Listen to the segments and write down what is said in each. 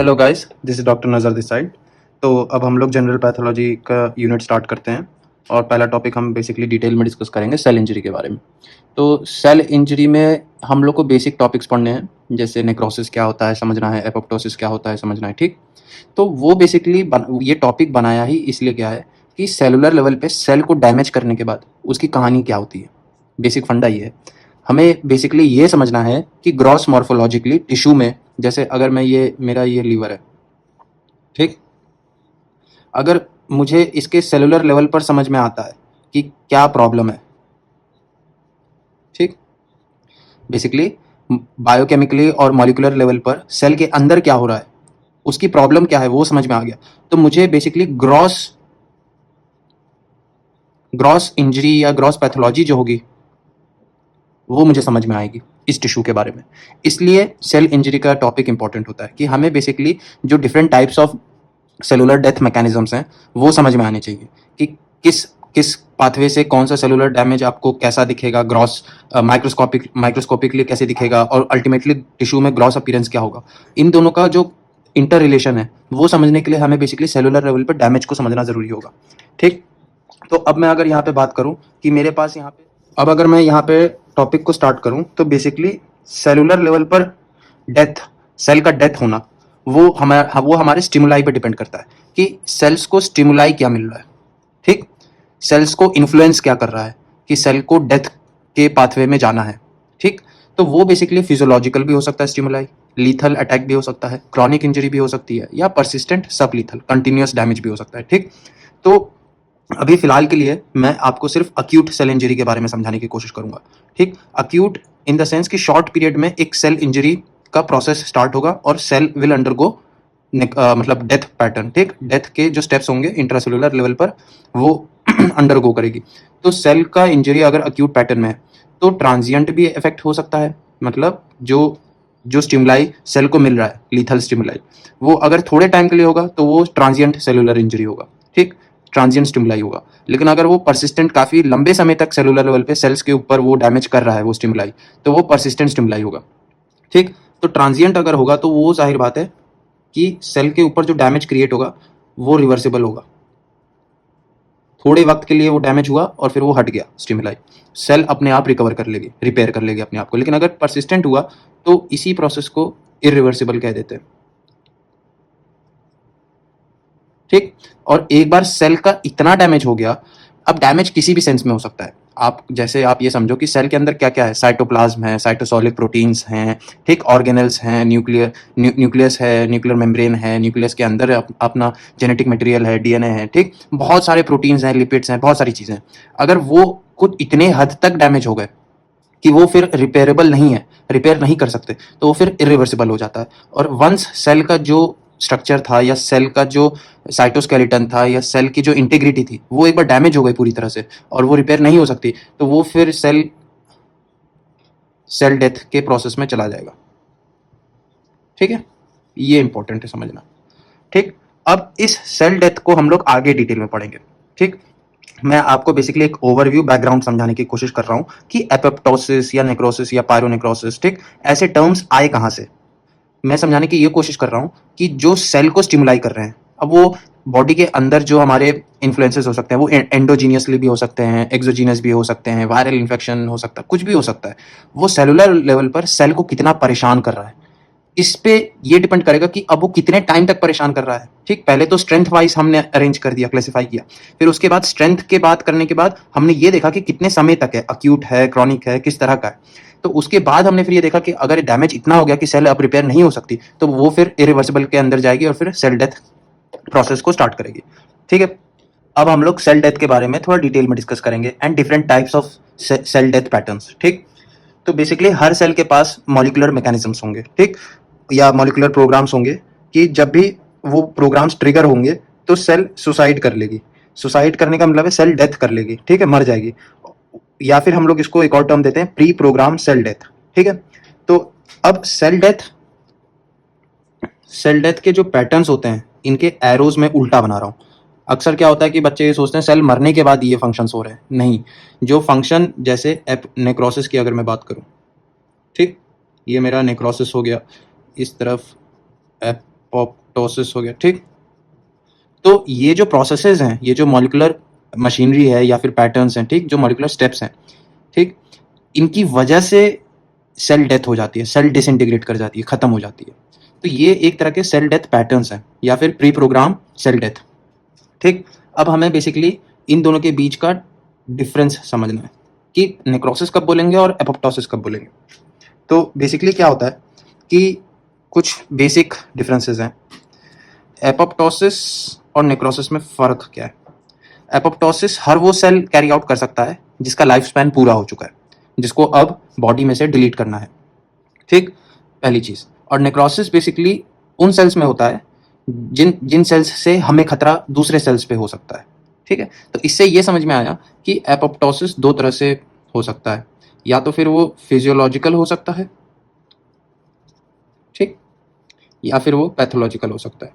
Hello guys, this is doctor नज़र this side. तो अब हम लोग जनरल पैथोलॉजी का यूनिट स्टार्ट करते हैं और पहला टॉपिक हम बेसिकली डिटेल में डिस्कस करेंगे सेल इंजरी के बारे में। तो सेल इंजरी में हम लोग को बेसिक टॉपिक्स पढ़ने हैं, जैसे नेक्रोसिस क्या होता है समझना है, एपोप्टोसिस क्या होता है समझना है, ठीक। तो वो बेसिकली ये टॉपिक बनाया ही इसलिए क्या है कि सेलुलर लेवल पे सेल को डैमेज करने के बाद उसकी कहानी क्या होती है। बेसिक फंडा ये है। हमें बेसिकली ये समझना है कि ग्रॉस मॉर्फोलॉजिकली टिश्यू में, जैसे अगर मैं मेरा ये लीवर है, ठीक। अगर मुझे इसके सेलुलर लेवल पर समझ में आता है कि क्या प्रॉब्लम है, ठीक। बेसिकली बायोकेमिकली और मॉलिक्यूलर लेवल पर सेल के अंदर क्या हो रहा है, उसकी प्रॉब्लम क्या है, वो समझ में आ गया। तो मुझे बेसिकली ग्रॉस इंजरी या ग्रॉस पैथोलॉजी जो होगी वो मुझे समझ में आएगी इस टिश्यू के बारे में। इसलिए सेल इंजरी का टॉपिक इंपॉर्टेंट होता है कि हमें बेसिकली जो different types of cellular death mechanisms हैं वो समझ में आने चाहिए कि किस किस पाथवे से कौन सा सेलुलर डैमेज आपको कैसा दिखेगा, ग्रॉस माइक्रोस्कोपिकली कैसे दिखेगा, और अल्टीमेटली टिश्यू में ग्रॉस अपीयरेंस क्या होगा। इन दोनों का जो इंटर रिलेशन है वो समझने के लिए हमें बेसिकली सेलुलर लेवल पर डैमेज को समझना जरूरी होगा, ठीक। तो अब मैं अगर यहाँ पे बात करूँ कि मेरे पास यहाँ पे अब अगर मैं यहाँ पे टॉपिक को स्टार्ट करूँ तो बेसिकली सेलुलर लेवल पर डेथ, सेल का डेथ होना, वो हमारे स्टिमुलाई पे डिपेंड करता है कि सेल्स को स्टिमुलाई क्या मिल रहा है, ठीक। सेल्स को इन्फ्लुएंस क्या कर रहा है कि सेल को डेथ के पाथवे में जाना है, ठीक। तो वो बेसिकली फिजियोलॉजिकल भी हो सकता है स्टिमुलाई, लीथल अटैक भी हो सकता है, क्रॉनिक इंजरी भी हो सकती है, या परसिस्टेंट सब लीथल कंटिन्यूअस डैमेज भी हो सकता है, ठीक। तो अभी फिलहाल के लिए मैं आपको सिर्फ अक्यूट सेल इंजरी के बारे में समझाने की कोशिश करूंगा, ठीक। अक्यूट इन द सेंस कि शॉर्ट पीरियड में एक सेल इंजरी का प्रोसेस स्टार्ट होगा और सेल विल अंडरगो मतलब डेथ पैटर्न, ठीक। डेथ के जो स्टेप्स होंगे इंट्रासेलुलर लेवल पर वो अंडरगो करेगी। तो सेल का इंजरी अगर अक्यूट पैटर्न में है तो ट्रांजिएंट भी इफेक्ट हो सकता है, मतलब जो जो स्टिमुलाई सेल को मिल रहा है, लीथल स्टिमुलाई, वो अगर थोड़े टाइम के लिए होगा तो वो ट्रांजिएंट सेलुलर इंजरी होगा, ठीक, ट्रांजिएंट स्टिमुलाई होगा। लेकिन अगर वो परसिस्टेंट काफी लंबे समय तक सेलुलर लेवल पे सेल्स के ऊपर वो डैमेज कर रहा है वो स्टिमुलाई, तो वो परसिस्टेंट स्टिमुलाई होगा, ठीक। तो ट्रांजिएंट अगर होगा तो वो जाहिर बात है कि सेल के ऊपर जो डैमेज क्रिएट होगा वो रिवर्सिबल होगा। थोड़े वक्त के लिए वो डैमेज हुआ और फिर वो हट गया स्टिमुलाई, सेल अपने आप रिकवर कर लेगी, रिपेयर कर लेगी अपने आप को। लेकिन अगर परसिस्टेंट हुआ तो इसी प्रोसेस को इरिवर्सिबल कह देते हैं, ठीक। और एक बार सेल का इतना डैमेज हो गया, अब डैमेज किसी भी सेंस में हो सकता है। आप ये समझो कि सेल के अंदर क्या क्या है, साइटोप्लाज्म है, साइटोसोलिक प्रोटीन्स हैं, ठीक, ऑर्गेनेल्स हैं, न्यूक्लियस है, न्यूक्लियर मेम्ब्रेन है, न्यूक्लियस के अंदर अपना जेनेटिक मटेरियल है, डीएनए है, ठीक। बहुत सारे प्रोटीन्स हैं, लिपिड्स हैं, बहुत सारी चीजें। अगर वो कुछ इतने हद तक डैमेज हो गए कि वो फिर रिपेयरेबल नहीं है, रिपेयर नहीं कर सकते, तो वो फिर इरिवर्सिबल हो जाता है। और वंस सेल का जो स्ट्रक्चर था या सेल का जो साइटोस्केलेटन था या सेल की जो इंटीग्रिटी थी वो एक बार डैमेज हो गई पूरी तरह से और वो रिपेयर नहीं हो सकती, तो वो फिर सेल डेथ के प्रोसेस में चला जाएगा, ठीक है। ये इंपॉर्टेंट है समझना, ठीक। अब इस सेल डेथ को हम लोग आगे डिटेल में पढ़ेंगे, ठीक। मैं आपको बेसिकली एक ओवरव्यू बैकग्राउंड समझाने की कोशिश कर रहा हूं कि एपोप्टोसिस या नेक्रोसिस या पायरोनेक्रोसिस, ठीक, ऐसे टर्म्स आए कहां से। मैं समझाने की ये कोशिश कर रहा हूं कि जो सेल को स्टिमुलाई कर रहे हैं, अब वो बॉडी के अंदर जो हमारे इन्फ्लुएंसेस हो सकते हैं वो एंडोजीनियसली भी हो सकते हैं, एक्सोजीनियस भी हो सकते हैं, वायरल इन्फेक्शन हो सकता है, कुछ भी हो सकता है। वो सेलुलर लेवल पर सेल को कितना परेशान कर रहा है, इस पे ये डिपेंड करेगा कि अब वो कितने टाइम तक परेशान कर रहा है, ठीक। पहले तो स्ट्रेंथ वाइज हमने अरेंज कर दिया, क्लासिफाई किया, फिर उसके बाद स्ट्रेंथ के बात करने के बाद हमने ये देखा कि कितने समय तक है, अक्यूट है, क्रॉनिक है, किस तरह का है। तो उसके बाद हमने फिर ये देखा कि अगर डैमेज इतना हो गया कि सेल अब रिपेयर नहीं हो सकती तो वो फिर इरिवर्सिबल के अंदर जाएगी और फिर सेल डेथ प्रोसेस को स्टार्ट करेगी, ठीक है। अब हम लोग सेल डेथ के बारे में थोड़ा डिटेल में डिस्कस करेंगे and different types of cell death patterns, ठीक। तो बेसिकली हर सेल के पास मॉलिक्यूलर मैकेनिज्म्स होंगे, ठीक, या मॉलिक्यूलर प्रोग्राम्स होंगे कि जब भी वो प्रोग्राम्स ट्रिगर होंगे तो सेल सुसाइड कर लेगी। सुसाइड करने का मतलब है सेल डेथ कर लेगी, ठीक है, मर जाएगी। या फिर हम लोग इसको एक और टर्म देते हैं, प्री प्रोग्राम सेल डेथ, ठीक है। तो अब सेल डेथ के जो पैटर्न्स होते हैं इनके एरोज में उल्टा बना रहा हूं। अक्सर क्या होता है कि बच्चे ये सोचते हैं सेल मरने के बाद ये फंक्शंस हो रहे हैं, नहीं। जो फंक्शन, जैसे नेक्रोसिस की अगर मैं बात करूं, ठीक, ये मेरा नेक्रोसिस हो गया, इस तरफ एपोप्टोसिस हो गया, ठीक। तो ये जो प्रोसेसेस हैं, ये जो मॉलिक्यूलर मशीनरी है या फिर पैटर्न्स हैं, ठीक, जो मॉलिक्यूलर स्टेप्स हैं, ठीक, इनकी वजह से सेल डेथ हो जाती है, सेल डिसइंटीग्रेट कर जाती है, खत्म हो जाती है। तो ये एक तरह के सेल डेथ पैटर्न्स हैं या फिर प्री प्रोग्राम सेल डेथ, ठीक। अब हमें बेसिकली इन दोनों के बीच का डिफरेंस समझना है कि नेक्रोसिस कब बोलेंगे और एपोप्टोसिस कब बोलेंगे। तो बेसिकली क्या होता है कि कुछ बेसिक डिफरेंसेस हैं। एपोप्टोसिस और नेक्रोसिस में फ़र्क क्या है? एपोप्टोसिस हर वो सेल कैरी आउट कर सकता है जिसका लाइफ स्पैन पूरा हो चुका है, जिसको अब बॉडी में से डिलीट करना है, ठीक, पहली चीज़। और नेक्रोसिस बेसिकली उन सेल्स में होता है जिन जिन सेल्स से हमें खतरा दूसरे सेल्स पे हो सकता है, ठीक है। तो इससे ये समझ में आया कि एपोप्टोसिस दो तरह से हो सकता है, या तो फिर वो फिजियोलॉजिकल हो सकता है, ठीक, या फिर वो पैथोलॉजिकल हो सकता है।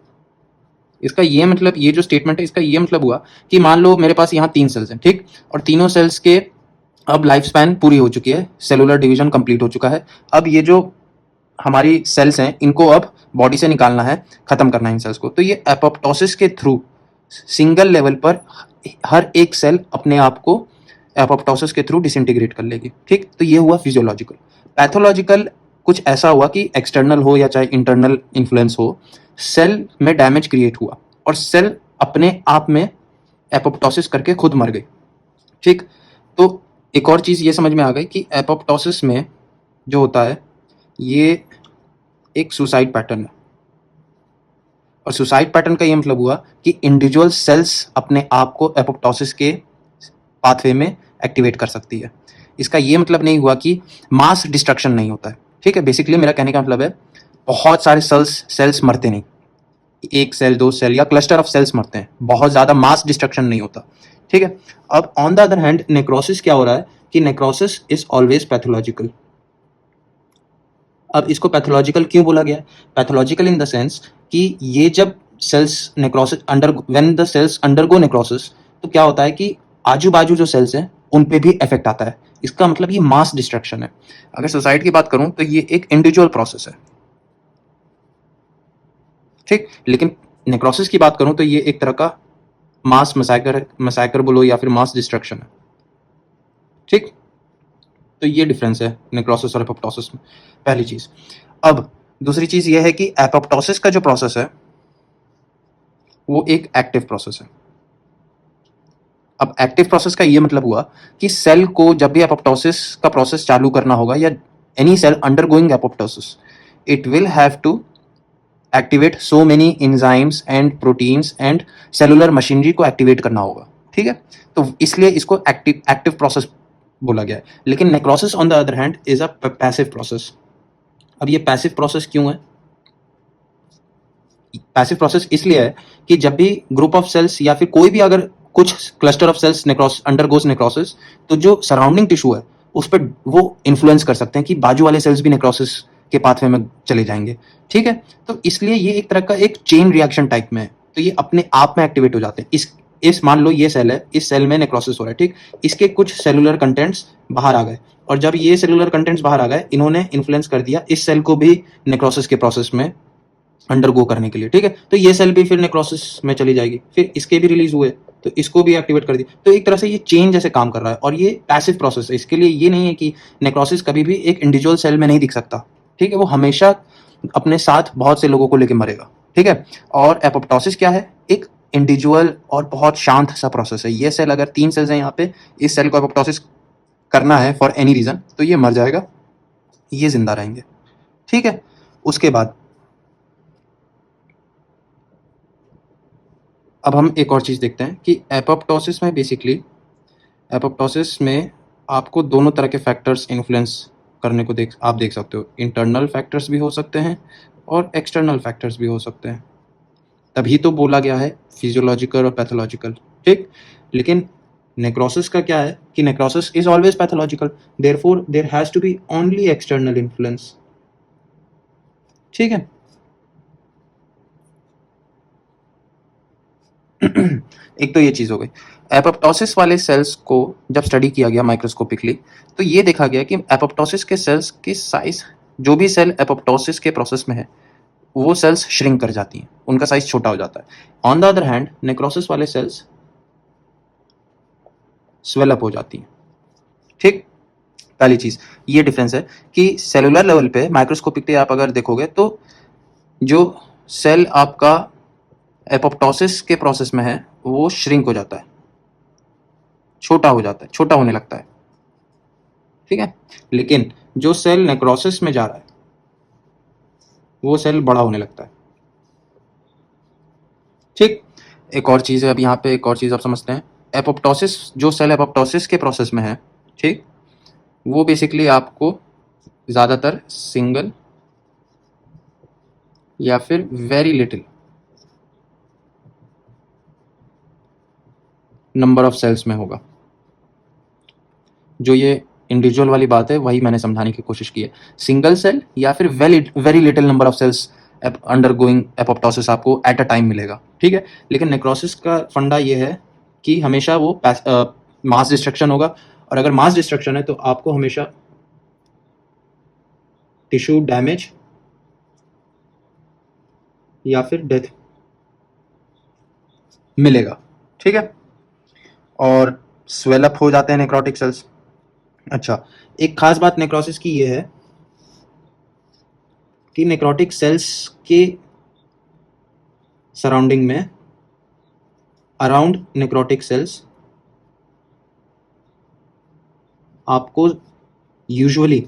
इसका ये मतलब, ये जो स्टेटमेंट है इसका ये मतलब हुआ कि मान लो मेरे पास यहाँ 3 सेल्स हैं, ठीक, और तीनों सेल्स के अब लाइफ स्पैन पूरी हो चुकी है, सेलुलर डिवीजन कंप्लीट हो चुका है। अब ये जो हमारी सेल्स हैं इनको अब बॉडी से निकालना है, खत्म करना है इन सेल्स को। तो ये एपोप्टोसिस के थ्रू सिंगल लेवल पर हर एक सेल अपने आप को एपोप्टोसिस के थ्रू डिसइंटीग्रेट कर लेगी, ठीक। तो ये हुआ फिजियोलॉजिकल। पैथोलॉजिकल कुछ ऐसा हुआ कि एक्सटर्नल हो या चाहे इंटरनल इन्फ्लुएंस हो, सेल में डैमेज क्रिएट हुआ और सेल अपने आप में एपोप्टोसिस करके खुद मर गई, ठीक। तो एक और चीज़ ये समझ में आ गई कि एपोप्टोसिस में जो होता है ये एक सुसाइड पैटर्न है। और सुसाइड पैटर्न का ये मतलब हुआ कि इंडिविजुअल सेल्स अपने आप को एपोप्टोसिस के पाथवे में एक्टिवेट कर सकती है। इसका ये मतलब नहीं हुआ कि मास डिस्ट्रक्शन नहीं होता है, ठीक है। बेसिकली मेरा कहने का मतलब है बहुत सारे सेल्स मरते नहीं, एक सेल, दो सेल या क्लस्टर ऑफ सेल्स मरते हैं, बहुत ज़्यादा मास डिस्ट्रक्शन नहीं होता, ठीक है। अब on the other hand necrosis क्या हो रहा है कि नेक्रोसिस इज ऑलवेज पैथोलॉजिकल। अब इसको पैथोलॉजिकल क्यों बोला गया? पैथोलॉजिकल इन द सेंस कि ये जब cells necrosis when the cells undergo necrosis, तो क्या होता है कि आजू बाजू जो सेल्स हैं उन पे भी इफेक्ट आता है। इसका मतलब ये मास डिस्ट्रक्शन है। अगर सुसाइड की बात करूं तो ये एक इंडिविजुअल प्रोसेस है, ठीक। लेकिन नेक्रोसिस की बात करूं तो ये एक तरह का मास मसाइकर बोलो या फिर मास डिस्ट्रक्शन है, ठीक। तो ये डिफरेंस है नेक्रोसिस और एपोप्टोसिस में, पहली चीज। अब दूसरी चीज ये है कि एपोप्टोसिस का जो प्रोसेस है वो एक एक्टिव प्रोसेस है। अब एक्टिव प्रोसेस का ये मतलब हुआ कि सेल को जब भी एपोप्टोसिस का प्रोसेस चालू करना होगा या any cell undergoing apoptosis, it will have to activate so many enzymes and proteins and cellular machinery को एक्टिवेट करना होगा, ठीक है। तो इसलिए इसको एक्टिव प्रोसेस बोला गया है। लेकिन necrosis on the other hand is a passive process. अब ये पैसिव प्रोसेस क्यों है? पैसिव प्रोसेस इसलिए है कि जब भी ग्रुप ऑफ सेल्स या फिर कोई भी अगर कुछ cluster of cells undergoes necrosis, तो जो सराउंडिंग टिश्यू है उस पर वो इन्फ्लुएंस कर सकते हैं कि बाजू वाले सेल्स भी नेक्रोसिस के पाथवे में चले जाएंगे, ठीक है। तो इसलिए ये एक तरह का एक चेन रिएक्शन टाइप में है, तो ये अपने आप में एक्टिवेट हो जाते हैं। इस मान लो ये सेल है, इस सेल में नेक्रोसिस हो रहा है, ठीक। इसके कुछ सेलुलर कंटेंट्स बाहर आ गए और जब ये सेलुलर कंटेंट्स बाहर आ गए, इन्होंने इन्फ्लुएंस कर दिया इस सेल को भी नेक्रोसिस के प्रोसेस में अंडरगो करने के लिए, ठीक है। तो ये सेल भी फिर नेक्रोसिस में चली जाएगी, फिर इसके भी रिलीज हुए तो इसको भी एक्टिवेट कर दिया। तो एक तरह से ये चेन जैसे काम कर रहा है और ये पैसिव प्रोसेस है। इसके लिए ये नहीं है कि नेक्रोसिस कभी भी एक इंडिविजुअल सेल में नहीं दिख सकता, ठीक है। वो हमेशा अपने साथ बहुत से लोगों को लेकर मरेगा, ठीक है। और एपोप्टोसिस क्या है? एक इंडिविजुअल और बहुत शांत सा प्रोसेस है। ये सेल, अगर 3 सेल्स हैं यहाँ पे, इस सेल को एपोप्टोसिस करना है फॉर एनी रीजन, तो ये मर जाएगा, ये जिंदा रहेंगे, ठीक है। उसके बाद अब हम एक और चीज़ देखते हैं कि एपोप्टोसिस में बेसिकली एपोप्टोसिस में आपको दोनों तरह के फैक्टर्स इन्फ्लुएंस करने को आप देख सकते हो। इंटरनल फैक्टर्स भी हो सकते हैं और एक्सटर्नल फैक्टर्स भी हो सकते हैं। तभी तो बोला गया है फिजियोलॉजिकल और पैथोलॉजिकल, ठीक। लेकिन नेक्रोसिस का क्या है कि necrosis is always pathological, therefore there has to be only external influence, ठीक है। एक तो ये चीज़ हो गई। एपोप्टोसिस वाले सेल्स को जब स्टडी किया गया माइक्रोस्कोपिकली, तो ये देखा गया कि एपोप्टोसिस के सेल्स की साइज, जो भी सेल एपोप्टोसिस के प्रोसेस में है, वो सेल्स श्रिंक कर जाती हैं, उनका साइज छोटा हो जाता है। On the other hand necrosis वाले सेल्स स्वेल अप हो जाती हैं। ठीक, पहली चीज ये डिफरेंस है कि सेलुलर लेवल पे माइक्रोस्कोपिकली आप अगर देखोगे तो जो सेल आपका एपोप्टोसिस के प्रोसेस में है वो श्रिंक हो जाता है, छोटा हो जाता है, छोटा होने लगता है। ठीक है, लेकिन जो सेल नेक्रोसिस में जा रहा है वो सेल बड़ा होने लगता है। ठीक, एक और चीज है, अब यहाँ पे एक और चीज आप समझते हैं। एपोप्टोसिस, जो सेल एपोप्टोसिस के प्रोसेस में है, ठीक, वो बेसिकली आपको ज्यादातर सिंगल या फिर very little number of cells में होगा। जो ये इंडिविजुअल वाली बात है वही मैंने समझाने की कोशिश की है। सिंगल सेल या फिर very little number of cells undergoing apoptosis आपको एट अ टाइम मिलेगा। ठीक है, लेकिन नेक्रोसिस का फंडा ये है कि हमेशा वो मास डिस्ट्रक्शन होगा, और अगर मास डिस्ट्रक्शन है तो आपको हमेशा टिश्यू डैमेज या फिर डेथ मिलेगा। ठीक है, और स्वेल अप हो जाते हैं नेक्रोटिक सेल्स। अच्छा, एक खास बात नेक्रोसिस की ये है कि नेक्रोटिक सेल्स के सराउंडिंग में, अराउंड नेक्रोटिक सेल्स आपको यूजुअली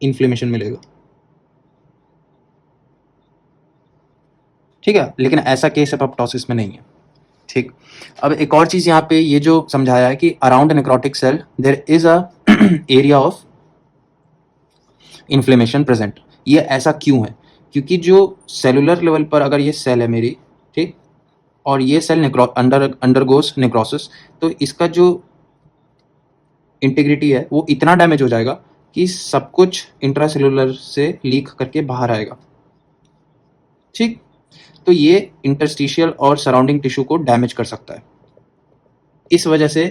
इन्फ्लेमेशन मिलेगा। ठीक है, लेकिन ऐसा केस एपोप्टोसिस में नहीं है। ठीक, अब एक और चीज यहाँ पे ये जो समझाया है कि around necrotic cell there is a area of inflammation present. ये ऐसा क्यों है? क्योंकि जो सेलुलर लेवल पर अगर ये सेल है मेरी, ठीक, और ये सेल अंडरगोस नेक्रोसिस, तो इसका जो इंटीग्रिटी है वो इतना डैमेज हो जाएगा कि सब कुछ इंट्रासेलुलर से लीक करके बाहर आएगा। ठीक, तो ये इंटरस्टिशियल और सराउंडिंग टिश्यू को डैमेज कर सकता है। इस वजह से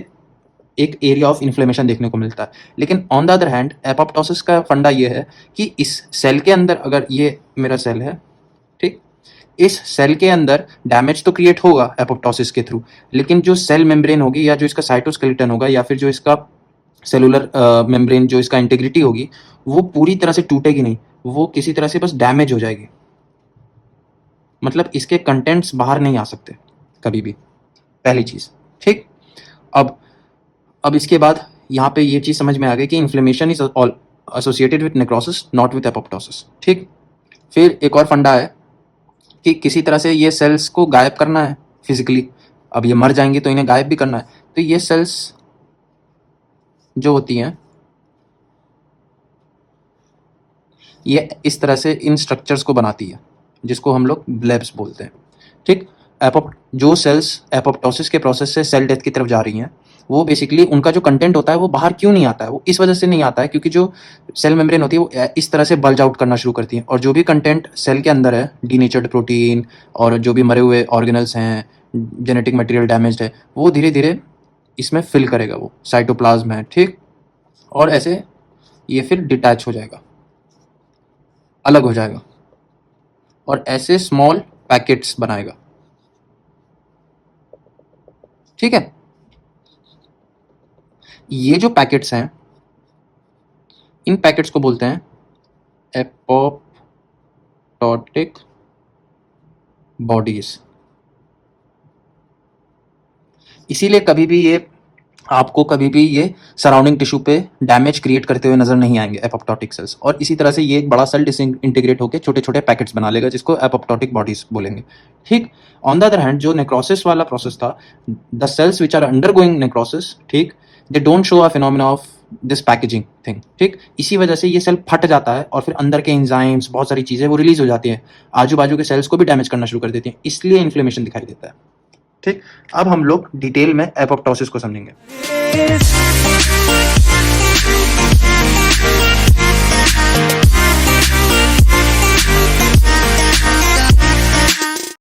एक एरिया ऑफ इन्फ्लेमेशन देखने को मिलता है। लेकिन on the other hand apoptosis का फंडा ये है कि इस सेल के अंदर, अगर ये मेरा सेल है, ठीक, इस सेल के अंदर डैमेज तो क्रिएट होगा एपोप्टोसिस के थ्रू, लेकिन जो सेल मेम्ब्रेन होगी या जो इसका साइटोस्केलेटन होगा या फिर जो इसका सेलुलर मेम्ब्रेन, जो इसका इंटीग्रिटी होगी, वो पूरी तरह से टूटेगी नहीं, वो किसी तरह से बस डैमेज हो जाएगी। मतलब इसके कंटेंट्स बाहर नहीं आ सकते कभी भी, पहली चीज। ठीक, अब इसके बाद यहाँ पे ये चीज समझ में आ गई कि inflammation is all associated with necrosis, not with apoptosis. ठीक, फिर एक और फंडा है कि किसी तरह से ये सेल्स को गायब करना है फिजिकली। अब ये मर जाएंगे तो इन्हें गायब भी करना है, तो ये सेल्स जो होती हैं ये इस तरह से इन स्ट्रक्चर्स को बनाती है जिसको हम लोग ब्लेब्स बोलते हैं। ठीक, जो सेल्स एपोप्टोसिस के प्रोसेस से सेल डेथ की तरफ जा रही हैं, वो बेसिकली उनका जो कंटेंट होता है वो बाहर क्यों नहीं आता है? वो इस वजह से नहीं आता है क्योंकि जो सेल मेम्ब्रेन होती है वो इस तरह से बल्ज आउट करना शुरू करती है, और जो भी कंटेंट सेल के अंदर है, डीनेचर्ड प्रोटीन और जो भी मरे हुए ऑर्गेनल्स हैं, जेनेटिक मटेरियल डैमेज्ड है, वो धीरे धीरे इसमें फिल करेगा, वो साइटोप्लाज्म है। ठीक, और ऐसे ये फिर डिटैच हो जाएगा, अलग हो जाएगा, और ऐसे स्मॉल पैकेट्स बनाएगा। ठीक है, ये जो पैकेट्स हैं, इन पैकेट्स को बोलते हैं एपोप्टोटिक बॉडीज। इसीलिए कभी भी ये आपको कभी भी ये सराउंडिंग टिश्यू पे डैमेज क्रिएट करते हुए नजर नहीं आएंगे एपोप्टोटिक सेल्स, और इसी तरह से ये एक बड़ा सेल डिसइंटीग्रेट होकर छोटे छोटे पैकेट्स बना लेगा जिसको एपोप्टोटिक बॉडीज बोलेंगे। ठीक, ऑन द अदर हैंड जो नेक्रोसिस वाला प्रोसेस था, the cells which are undergoing necrosis, ठीक, they don't show a phenomena of this packaging thing. ठीक, इसी वजह से ये सेल फट जाता है और फिर अंदर के एंजाइम्स, बहुत सारी चीजें वो रिलीज हो जाती हैं, आजू बाजू के सेल्स को भी डैमेज करना शुरू कर देती हैं, इसलिए इन्फ्लेमेशन दिखाई देता है। ठीक, अब हम लोग डिटेल में एपोप्टोसिस को समझेंगे।